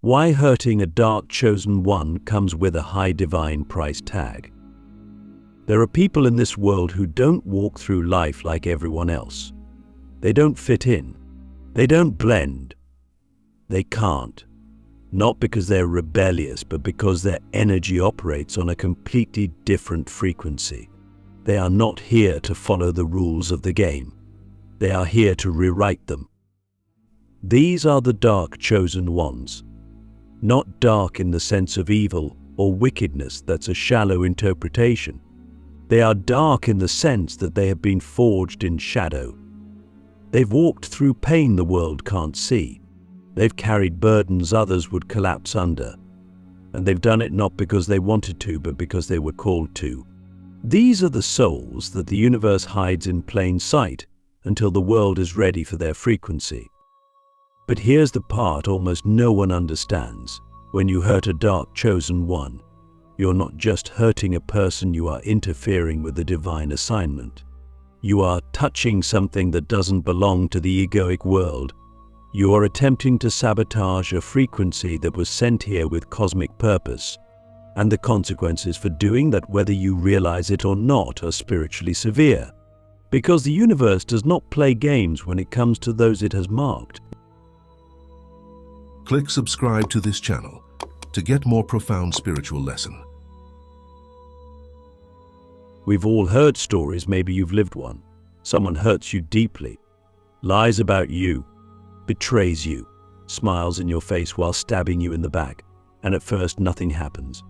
Why hurting a dark chosen one comes with a high divine price tag. There are people in this world who don't walk through life like everyone else. They don't fit in. They don't blend. They can't. Not because they're rebellious, but because their energy operates on a completely different frequency. They are not here to follow the rules of the game. They are here to rewrite them. These are the dark chosen ones. Not dark in the sense of evil or wickedness, that's a shallow interpretation. They are dark in the sense that they have been forged in shadow. They've walked through pain the world can't see. They've carried burdens others would collapse under. And they've done it not because they wanted to, but because they were called to. These are the souls that the universe hides in plain sight until the world is ready for their frequency. But here's the part almost no one understands. When you hurt a dark chosen one, you're not just hurting a person, you are interfering with the divine assignment. You are touching something that doesn't belong to the egoic world. You are attempting to sabotage a frequency that was sent here with cosmic purpose. And the consequences for doing that, whether you realize it or not, are spiritually severe. Because the universe does not play games when it comes to those it has marked. Click subscribe to this channel to get more profound spiritual lesson. We've all heard stories, maybe you've lived one. Someone hurts you deeply, lies about you, betrays you, smiles in your face while stabbing you in the back, and at first nothing happens.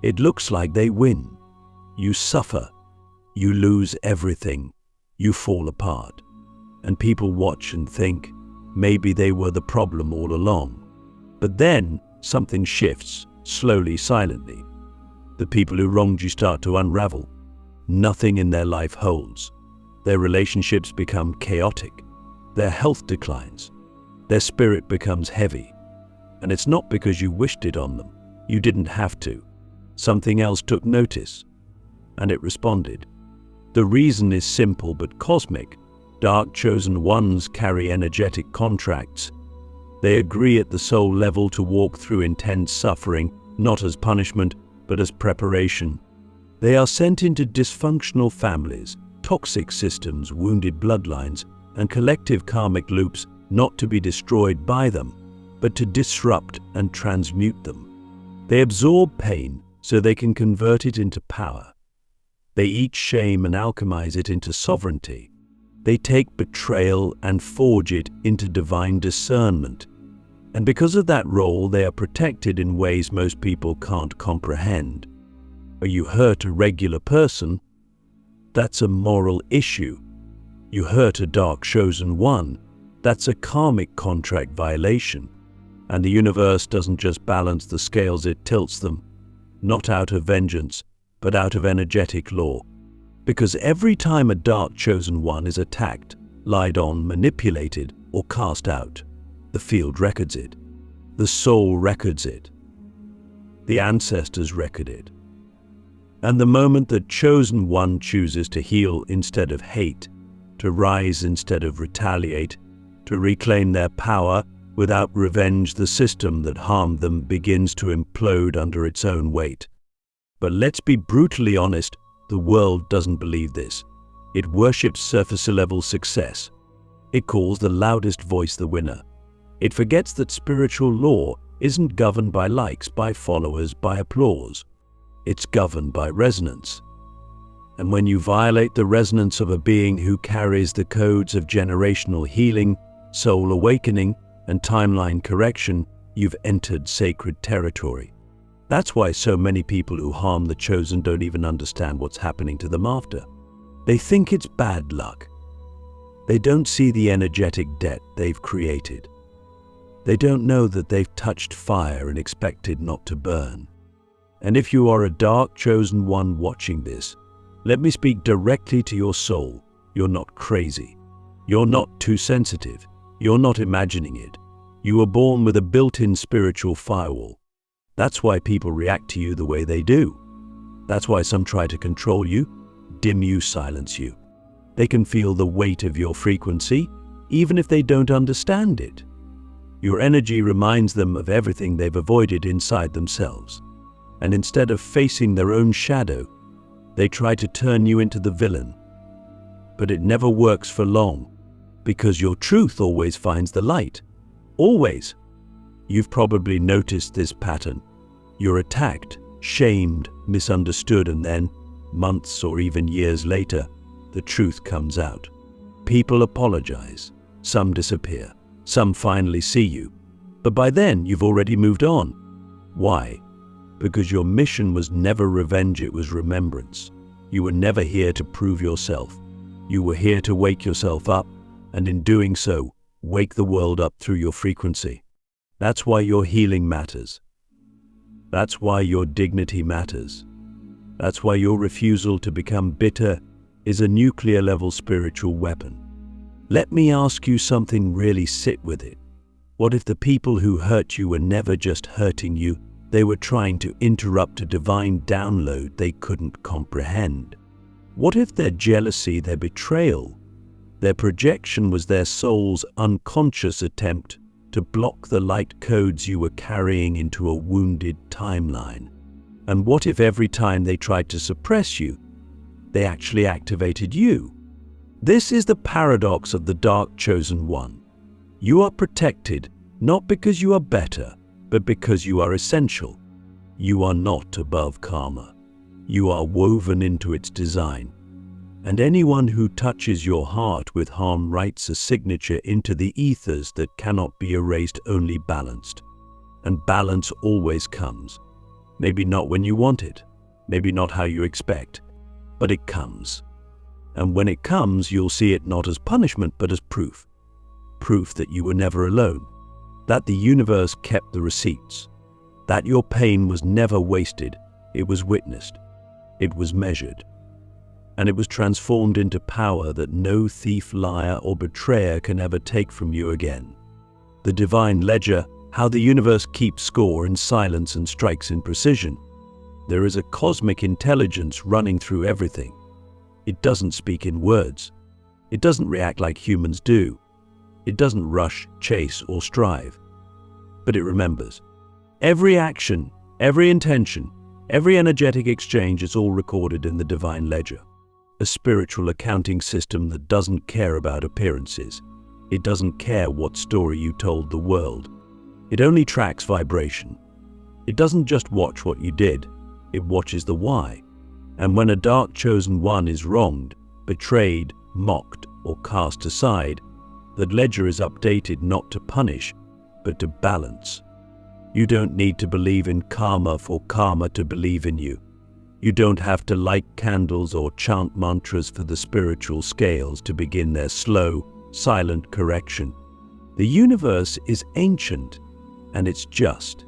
It looks like they win. You suffer. You lose everything. You fall apart. And people watch and think, maybe they were the problem all along. But then something shifts, slowly, silently. The people who wronged you start to unravel. Nothing in their life holds. Their relationships become chaotic. Their health declines. Their spirit becomes heavy. And it's not because you wished it on them. You didn't have to. Something else took notice, and it responded. The reason is simple but cosmic. Dark chosen ones carry energetic contracts. They agree at the soul level to walk through intense suffering, not as punishment, but as preparation. They are sent into dysfunctional families, toxic systems, wounded bloodlines, and collective karmic loops, not to be destroyed by them, but to disrupt and transmute them. They absorb pain so they can convert it into power. They eat shame and alchemize it into sovereignty. They take betrayal and forge it into divine discernment. And because of that role, they are protected in ways most people can't comprehend. Or you hurt a regular person, that's a moral issue. You hurt a dark chosen one, that's a karmic contract violation. And the universe doesn't just balance the scales, it tilts them, not out of vengeance, but out of energetic law. Because every time a dark chosen one is attacked, lied on, manipulated, or cast out, the field records it. The soul records it. The ancestors record it. And the moment the chosen one chooses to heal instead of hate, to rise instead of retaliate, to reclaim their power without revenge, the system that harmed them begins to implode under its own weight. But let's be brutally honest, the world doesn't believe this. It worships surface-level success. It calls the loudest voice the winner. It forgets that spiritual law isn't governed by likes, by followers, by applause. It's governed by resonance. And when you violate the resonance of a being who carries the codes of generational healing, soul awakening, and timeline correction, you've entered sacred territory. That's why so many people who harm the chosen don't even understand what's happening to them after. They think it's bad luck. They don't see the energetic debt they've created. They don't know that they've touched fire and expected not to burn. And if you are a dark chosen one watching this, let me speak directly to your soul. You're not crazy. You're not too sensitive. You're not imagining it. You were born with a built-in spiritual firewall. That's why people react to you the way they do. That's why some try to control you, dim you, silence you. They can feel the weight of your frequency, even if they don't understand it. Your energy reminds them of everything they've avoided inside themselves. And instead of facing their own shadow, they try to turn you into the villain. But it never works for long, because your truth always finds the light. Always. You've probably noticed this pattern. You're attacked, shamed, misunderstood, and then, months or even years later, the truth comes out. People apologize. Some disappear. Some finally see you. But by then, you've already moved on. Why? Because your mission was never revenge, it was remembrance. You were never here to prove yourself. You were here to wake yourself up, and in doing so, wake the world up through your frequency. That's why your healing matters. That's why your dignity matters. That's why your refusal to become bitter is a nuclear-level spiritual weapon. Let me ask you something, really sit with it. What if the people who hurt you were never just hurting you? They were trying to interrupt a divine download they couldn't comprehend. What if their jealousy, their betrayal, their projection was their soul's unconscious attempt to block the light codes you were carrying into a wounded timeline? And what if every time they tried to suppress you, they actually activated you? This is the paradox of the Dark Chosen One. You are protected, not because you are better, but because you are essential. You are not above karma. You are woven into its design. And anyone who touches your heart with harm writes a signature into the ethers that cannot be erased, only balanced. And balance always comes. Maybe not when you want it, maybe not how you expect, but it comes. And when it comes, you'll see it not as punishment, but as proof. Proof that you were never alone, that the universe kept the receipts, that your pain was never wasted, it was witnessed, it was measured, and it was transformed into power that no thief, liar, or betrayer can ever take from you again. The divine ledger, how the universe keeps score in silence and strikes in precision. There is a cosmic intelligence running through everything. It doesn't speak in words. It doesn't react like humans do. It doesn't rush, chase, or strive. But it remembers. Every action, every intention, every energetic exchange is all recorded in the divine ledger. A spiritual accounting system that doesn't care about appearances. It doesn't care what story you told the world. It only tracks vibration. It doesn't just watch what you did. It watches the why. And when a Dark Chosen One is wronged, betrayed, mocked, or cast aside, the ledger is updated not to punish, but to balance. You don't need to believe in karma for karma to believe in you. You don't have to light candles or chant mantras for the spiritual scales to begin their slow, silent correction. The universe is ancient, and it's just.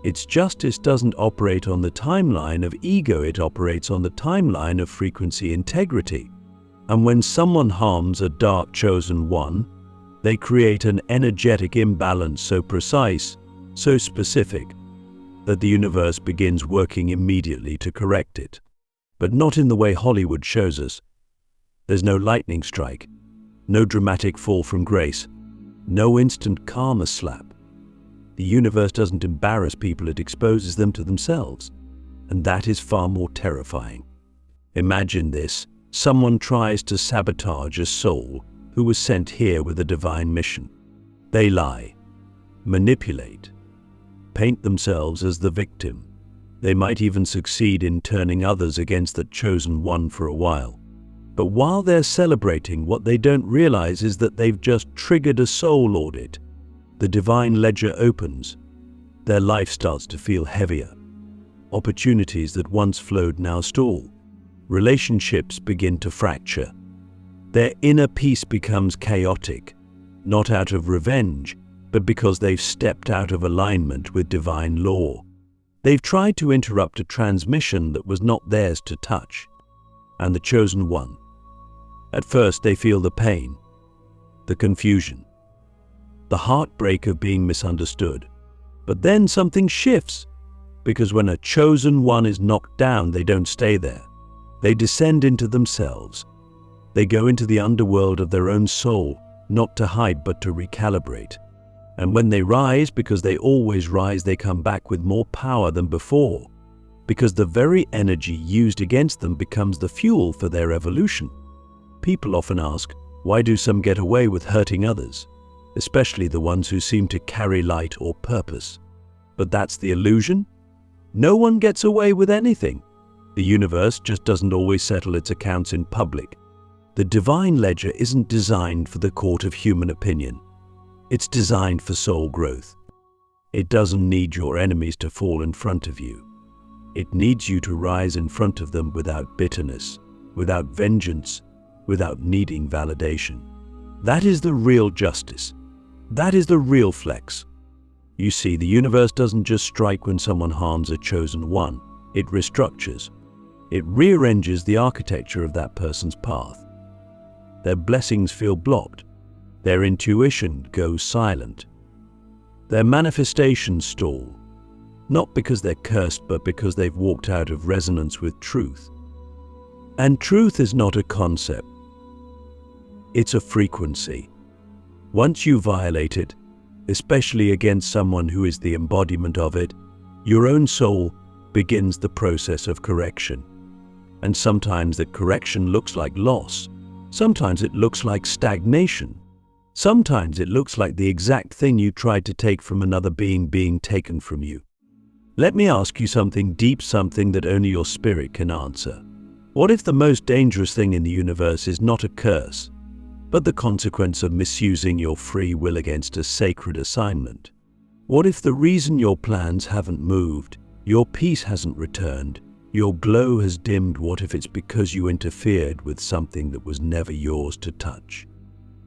Its justice doesn't operate on the timeline of ego, it operates on the timeline of frequency integrity. And when someone harms a Dark Chosen One, they create an energetic imbalance so precise, so specific, that the universe begins working immediately to correct it. But not in the way Hollywood shows us. There's no lightning strike, no dramatic fall from grace, no instant karma slap. The universe doesn't embarrass people, it exposes them to themselves. And that is far more terrifying. Imagine this. Someone tries to sabotage a soul who was sent here with a divine mission. They lie, manipulate, paint themselves as the victim. They might even succeed in turning others against the Chosen One for a while. But while they're celebrating, what they don't realize is that they've just triggered a soul audit. The divine ledger opens. Their life starts to feel heavier. Opportunities that once flowed now stall. Relationships begin to fracture. Their inner peace becomes chaotic, not out of revenge, but because they've stepped out of alignment with divine law. They've tried to interrupt a transmission that was not theirs to touch. And the Chosen One. At first they feel the pain, the confusion, the heartbreak of being misunderstood. But then something shifts, because when a Chosen One is knocked down, they don't stay there. They descend into themselves. They go into the underworld of their own soul, not to hide but to recalibrate. And when they rise, because they always rise, they come back with more power than before, because the very energy used against them becomes the fuel for their evolution. People often ask, why do some get away with hurting others, especially the ones who seem to carry light or purpose? But that's the illusion. No one gets away with anything. The universe just doesn't always settle its accounts in public. The divine ledger isn't designed for the court of human opinion. It's designed for soul growth. It doesn't need your enemies to fall in front of you. It needs you to rise in front of them without bitterness, without vengeance, without needing validation. That is the real justice. That is the real flex. You see, the universe doesn't just strike when someone harms a chosen one. It restructures. It rearranges the architecture of that person's path. Their blessings feel blocked. Their intuition goes silent. Their manifestations stall, not because they're cursed, but because they've walked out of resonance with truth. And truth is not a concept. It's a frequency. Once you violate it, especially against someone who is the embodiment of it, your own soul begins the process of correction. And sometimes that correction looks like loss. Sometimes it looks like stagnation. Sometimes it looks like the exact thing you tried to take from another being taken from you. Let me ask you something deep, something that only your spirit can answer. What if the most dangerous thing in the universe is not a curse, but the consequence of misusing your free will against a sacred assignment? What if the reason your plans haven't moved, your peace hasn't returned, your glow has dimmed? What if it's because you interfered with something that was never yours to touch?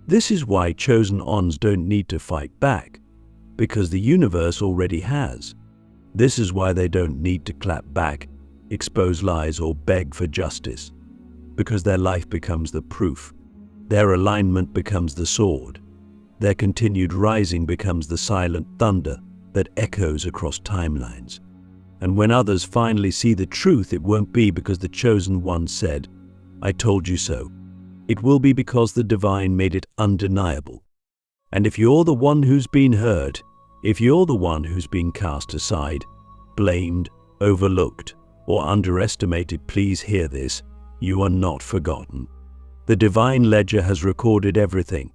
This is why chosen ones don't need to fight back, because the universe already has. This is why they don't need to clap back, expose lies, or beg for justice, because their life becomes the proof. Their alignment becomes the sword. Their continued rising becomes the silent thunder that echoes across timelines. And when others finally see the truth, it won't be because the chosen one said, "I told you so." It will be because the divine made it undeniable. And if you're the one who's been hurt, if you're the one who's been cast aside, blamed, overlooked, or underestimated, please hear this: you are not forgotten. The divine ledger has recorded everything,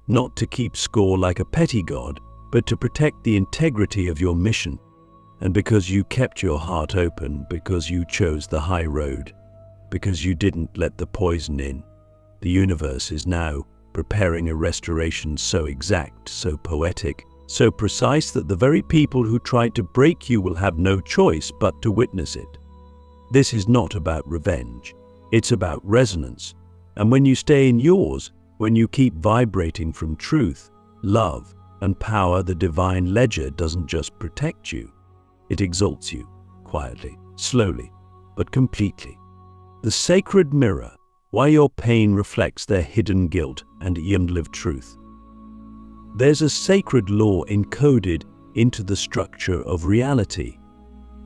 not to keep score like a petty god, but to protect the integrity of your mission. And because you kept your heart open, because you chose the high road, because you didn't let the poison in, the universe is now preparing a restoration so exact, so poetic, so precise that the very people who tried to break you will have no choice but to witness it. This is not about revenge. It's about resonance. And when you stay in yours, when you keep vibrating from truth, love, and power, the divine ledger doesn't just protect you. It exalts you, quietly, slowly, but completely. The sacred mirror, why your pain reflects their hidden guilt and lived truth. There's a sacred law encoded into the structure of reality,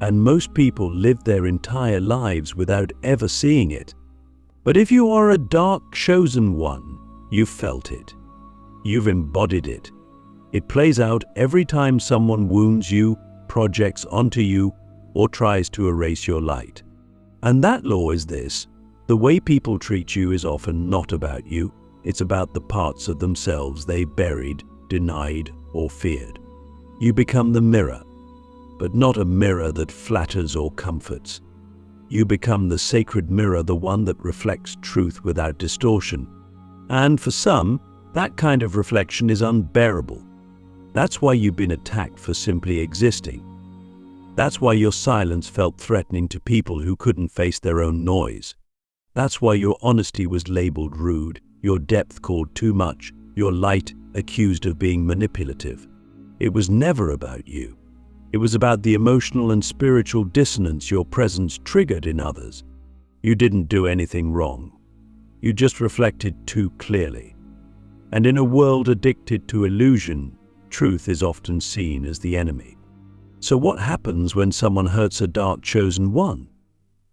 and most people live their entire lives without ever seeing it. But if you are a dark chosen one, you've felt it. You've embodied it. It plays out every time someone wounds you, projects onto you, or tries to erase your light. And that law is this: the way people treat you is often not about you. It's about the parts of themselves they buried, denied, or feared. You become the mirror, but not a mirror that flatters or comforts. You become the sacred mirror, the one that reflects truth without distortion. And for some, that kind of reflection is unbearable. That's why you've been attacked for simply existing. That's why your silence felt threatening to people who couldn't face their own noise. That's why your honesty was labeled rude, your depth called too much, your light accused of being manipulative. It was never about you. It was about the emotional and spiritual dissonance your presence triggered in others. You didn't do anything wrong. You just reflected too clearly. And in a world addicted to illusion, truth is often seen as the enemy. So what happens when someone hurts a dark chosen one?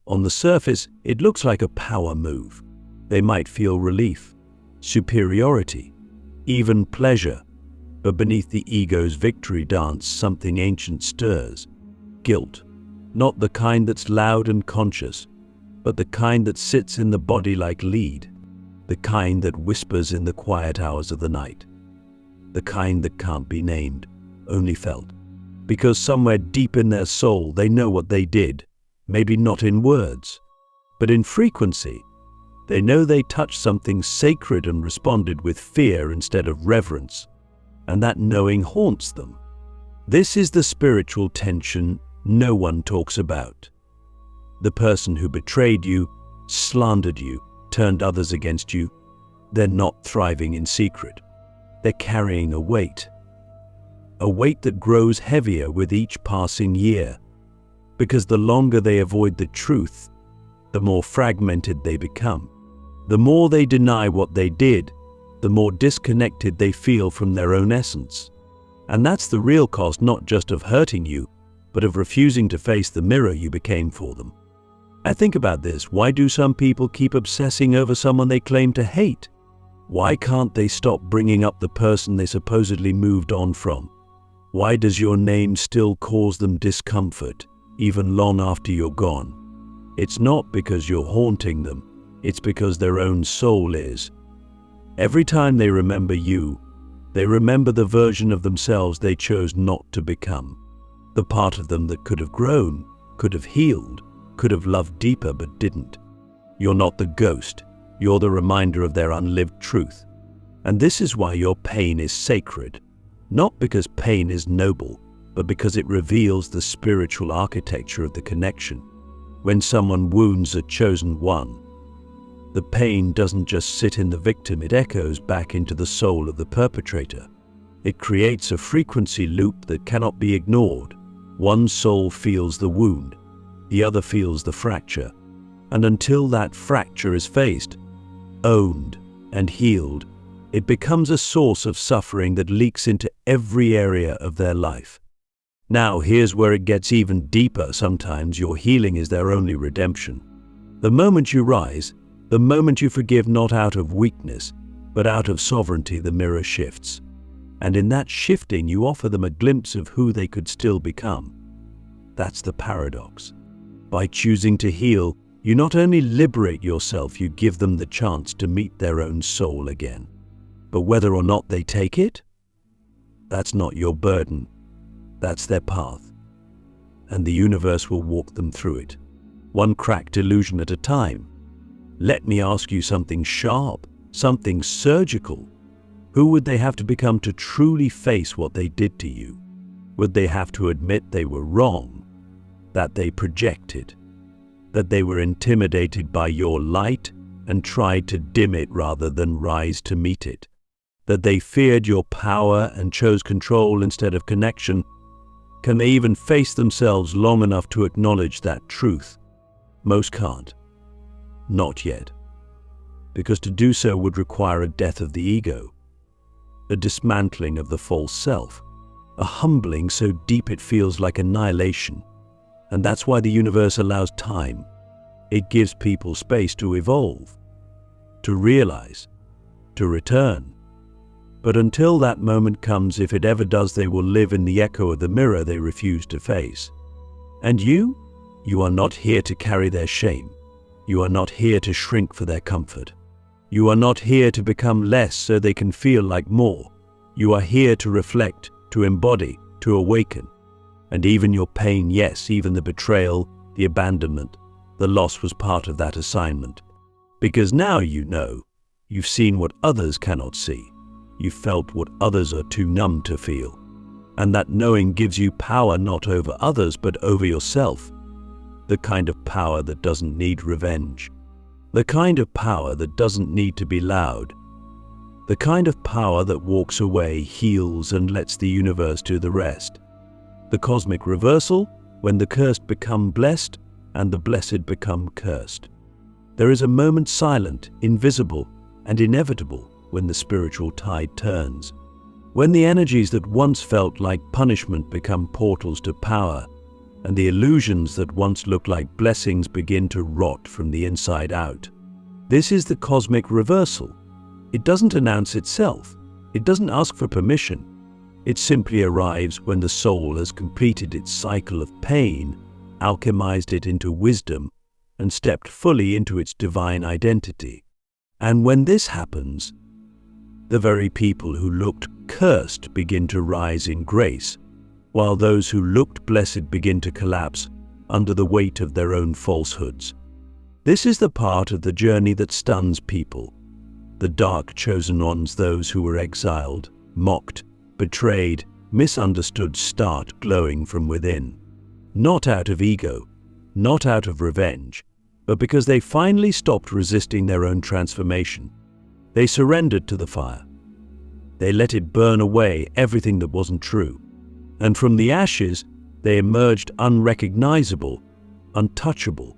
On the surface, it looks like a power move. They might feel relief, superiority, even pleasure. But beneath the ego's victory dance, something ancient stirs. Guilt. Not the kind that's loud and conscious, but the kind that sits in the body like lead. The kind that whispers in the quiet hours of the night. The kind that can't be named, only felt. Because somewhere deep in their soul they know what they did, maybe not in words, but in frequency. They know they touched something sacred and responded with fear instead of reverence, and that knowing haunts them. This is the spiritual tension no one talks about. The person who betrayed you, slandered you, turned others against you, they're not thriving in secret. They're carrying a weight that grows heavier with each passing year, because the longer they avoid the truth, the more fragmented they become. The more they deny what they did, the more disconnected they feel from their own essence. And that's the real cost, not just of hurting you, but of refusing to face the mirror you became for them. I think about this. Why do some people keep obsessing over someone they claim to hate? Why can't they stop bringing up the person they supposedly moved on from? Why does your name still cause them discomfort, even long after you're gone? It's not because you're haunting them, it's because their own soul is. Every time they remember you, they remember the version of themselves they chose not to become. The part of them that could have grown, could have healed, could have loved deeper but didn't. You're not the ghost, you're the reminder of their unlived truth. And this is why your pain is sacred. Not because pain is noble, but because it reveals the spiritual architecture of the connection. When someone wounds a chosen one, the pain doesn't just sit in the victim, it echoes back into the soul of the perpetrator. It creates a frequency loop that cannot be ignored. One soul feels the wound, the other feels the fracture. And until that fracture is faced, owned, and healed, it becomes a source of suffering that leaks into every area of their life. Now, here's where it gets even deeper. Sometimes your healing is their only redemption. The moment you rise, the moment you forgive not out of weakness, but out of sovereignty, the mirror shifts. And in that shifting, you offer them a glimpse of who they could still become. That's the paradox. By choosing to heal, you not only liberate yourself, you give them the chance to meet their own soul again. But whether or not they take it, that's not your burden. That's their path. And the universe will walk them through it, one cracked illusion at a time. Let me ask you something sharp, something surgical. Who would they have to become to truly face what they did to you? Would they have to admit they were wrong, that they projected, that they were intimidated by your light and tried to dim it rather than rise to meet it, that they feared your power and chose control instead of connection? Can they even face themselves long enough to acknowledge that truth? Most can't. Not yet. Because to do so would require a death of the ego, a dismantling of the false self, a humbling so deep it feels like annihilation. And that's why the universe allows time. It gives people space to evolve, to realize, to return. But until that moment comes, if it ever does, they will live in the echo of the mirror they refuse to face. And you are not here to carry their shame. You are not here to shrink for their comfort. You are not here to become less so they can feel like more. You are here to reflect, to embody, to awaken. And even your pain, yes, even the betrayal, the abandonment, the loss was part of that assignment. Because now you know, you've seen what others cannot see. You've felt what others are too numb to feel. And that knowing gives you power not over others but over yourself. The kind of power that doesn't need revenge. The kind of power that doesn't need to be loud. The kind of power that walks away, heals, and lets the universe do the rest. The cosmic reversal, when the cursed become blessed and the blessed become cursed. There is a moment silent, invisible, and inevitable when the spiritual tide turns. When the energies that once felt like punishment become portals to power, and the illusions that once looked like blessings begin to rot from the inside out. This is the cosmic reversal. It doesn't announce itself. It doesn't ask for permission. It simply arrives when the soul has completed its cycle of pain, alchemized it into wisdom, and stepped fully into its divine identity. And when this happens, the very people who looked cursed begin to rise in grace, while those who looked blessed begin to collapse under the weight of their own falsehoods. This is the part of the journey that stuns people. The dark chosen ones, those who were exiled, mocked, betrayed, misunderstood, start glowing from within. Not out of ego, not out of revenge, but because they finally stopped resisting their own transformation. They surrendered to the fire. They let it burn away everything that wasn't true. And from the ashes, they emerged unrecognizable, untouchable,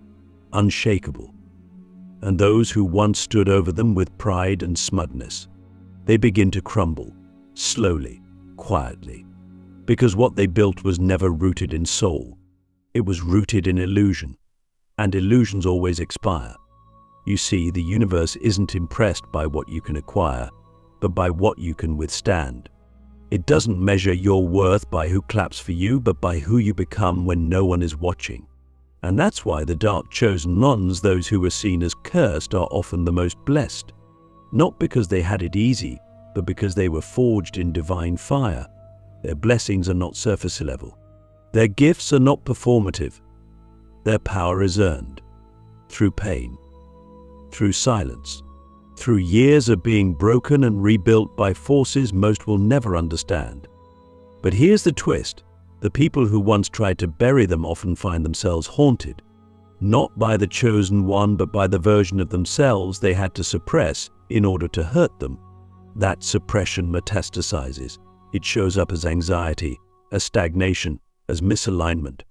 unshakable. And those who once stood over them with pride and smugness, they begin to crumble, slowly, quietly, because what they built was never rooted in soul. It was rooted in illusion, and illusions always expire. You see, the universe isn't impressed by what you can acquire, but by what you can withstand. It doesn't measure your worth by who claps for you, but by who you become when no one is watching. And that's why the dark chosen ones, those who were seen as cursed, are often the most blessed. Not because they had it easy, but because they were forged in divine fire. Their blessings are not surface level. Their gifts are not performative. Their power is earned through pain, through silence, through years of being broken and rebuilt by forces most will never understand. But here's the twist. The people who once tried to bury them often find themselves haunted, not by the chosen one, but by the version of themselves they had to suppress in order to hurt them. That suppression metastasizes. It shows up as anxiety, as stagnation, as misalignment.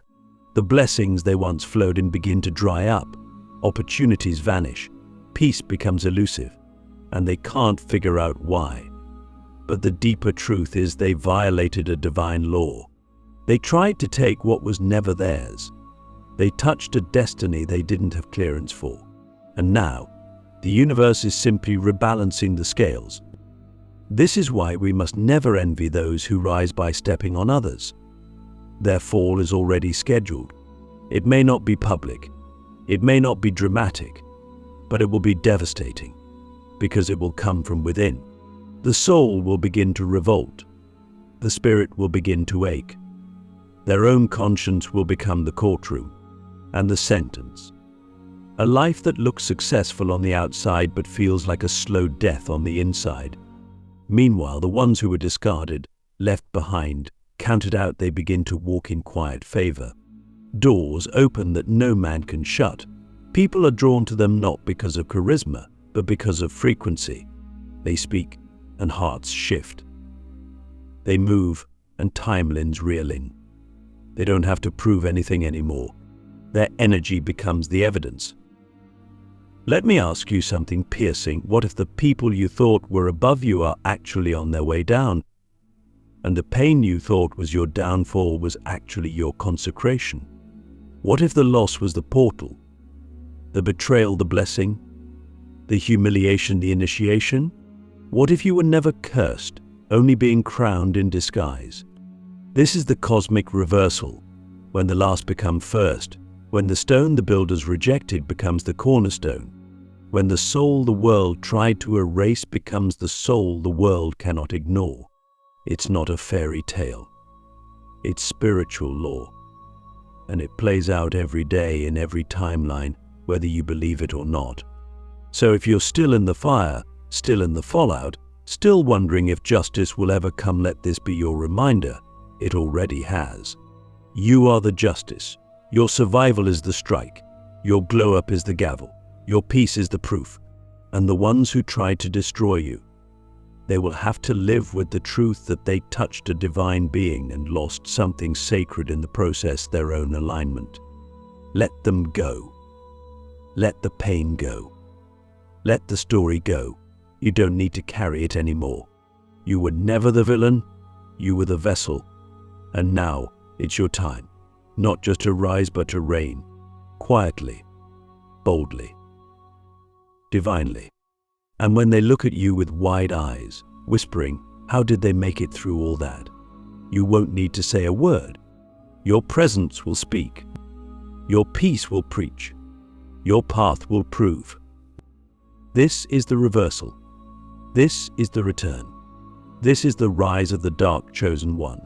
The blessings they once flowed in begin to dry up. Opportunities vanish. Peace becomes elusive, and they can't figure out why. But the deeper truth is they violated a divine law. They tried to take what was never theirs. They touched a destiny they didn't have clearance for. And now, the universe is simply rebalancing the scales. This is why we must never envy those who rise by stepping on others. Their fall is already scheduled. It may not be public. It may not be dramatic, but it will be devastating, because it will come from within. The soul will begin to revolt. The spirit will begin to ache. Their own conscience will become the courtroom and the sentence. A life that looks successful on the outside but feels like a slow death on the inside. Meanwhile, the ones who were discarded, left behind, counted out, they begin to walk in quiet favor. Doors open that no man can shut. People are drawn to them not because of charisma, but because of frequency. They speak and hearts shift. They move and timelines reel in. They don't have to prove anything anymore. Their energy becomes the evidence. Let me ask you something piercing. What if the people you thought were above you are actually on their way down? And the pain you thought was your downfall was actually your consecration? What if the loss was the portal? The betrayal, the blessing? The humiliation, the initiation? What if you were never cursed, only being crowned in disguise? This is the cosmic reversal, when the last become first, when the stone the builders rejected becomes the cornerstone, when the soul the world tried to erase becomes the soul the world cannot ignore. It's not a fairy tale. It's spiritual law, and it plays out every day in every timeline, whether you believe it or not. So if you're still in the fire, still in the fallout, still wondering if justice will ever come, let this be your reminder. It already has. You are the justice. Your survival is the strike. Your glow-up is the gavel. Your peace is the proof. And the ones who tried to destroy you, they will have to live with the truth that they touched a divine being and lost something sacred in the process, their own alignment. Let them go. Let the pain go. Let the story go. You don't need to carry it anymore. You were never the villain. You were the vessel. And now it's your time, not just to rise but to reign, quietly, boldly, divinely. And when they look at you with wide eyes, whispering, how did they make it through all that? You won't need to say a word. Your presence will speak. Your peace will preach. Your path will prove. This is the reversal. This is the return. This is the rise of the dark chosen one.